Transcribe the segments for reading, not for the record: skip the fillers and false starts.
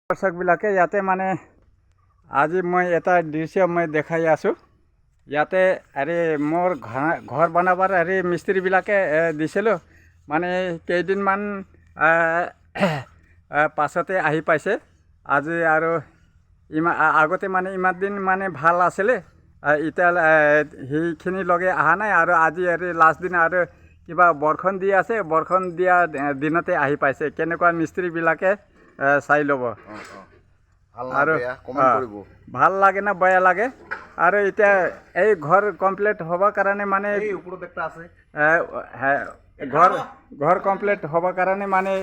দৰ্শকবিলাকে ইয়াতে মানে আজি মই এটা দৃশ্য মই দেখাই আছোঁ। ইয়াতে মোৰ ঘৰ বনাবৰ মিস্ত্ৰীবিলাকে দিছিলোঁ, মানে কেইদিনমান পাছতে আহি পাইছে। আজি আৰু আগতে মানে ইমান দিন মানে ভাল আছিলে, এতিয়া সেইখিনি লগে অহা নাই। আৰু আজি লাষ্ট দিন আৰু কিবা বৰষুণ দি আছে, বৰষুণ দিয়া দিনতে আহি পাইছে। কেনেকুৱা মিস্ত্ৰীবিলাকে চাই ল'ব আৰু ভাল লাগে না বেয়া লাগে। আৰু এতিয়া এই ঘৰ কমপ্লিট হ'বৰ কাৰণে মানে ঘৰ কমপ্লিট হ'বৰ কাৰণে মানে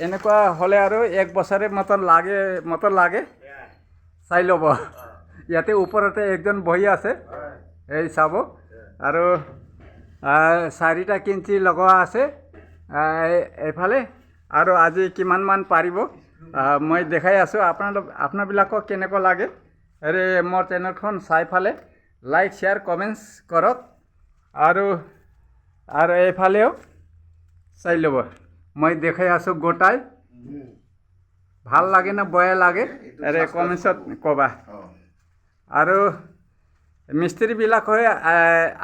এনেকুৱা হ'লে আৰু 1 বছৰে মতন লাগে চাই ল'ব। ইয়াতে ওপৰতে একজন বহি আছে, এই চাব। আৰু 4টা কিঞ্চি লগোৱা আছে এইফালে। আৰু আজি কিমানমান পাৰিব মই দেখাই আছোঁ। আপোনাবিলাকক কেনেকুৱা লাগে মোৰ চেনেলখন চাই ফালে লাইক শ্বেয়াৰ কমেণ্টছ কৰক। আৰু এইফালেও চাই ল'ব। মই দেখাই আছোঁ গোটাই। ভাল লাগে না বেয়া লাগে কমেণ্টছত ক'বা। আৰু মিস্ত্ৰীবিলাক হৈ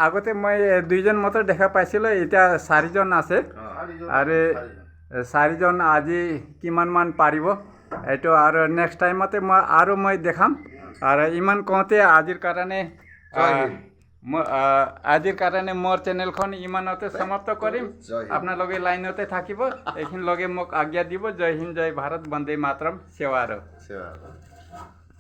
আগতে মই 2জন মাত্ৰ দেখা পাইছিলোঁ, এতিয়া 4জন আছে। আৰু 4জন আজি কিমানমান পাৰিব এইটো আৰু নেক্সট টাইমতে মই দেখাম। আৰু ইমান কওঁতে আজিৰ কাৰণে মোৰ চেনেলখন ইমানতে সমাপ্ত কৰিম। আপোনালোকে লাইনতে থাকিব, এইখিনি লগে মোক আজ্ঞা দিব। জয় হিন্দ, জয় ভাৰত, বন্দে মাতৰম, সেৱা আৰু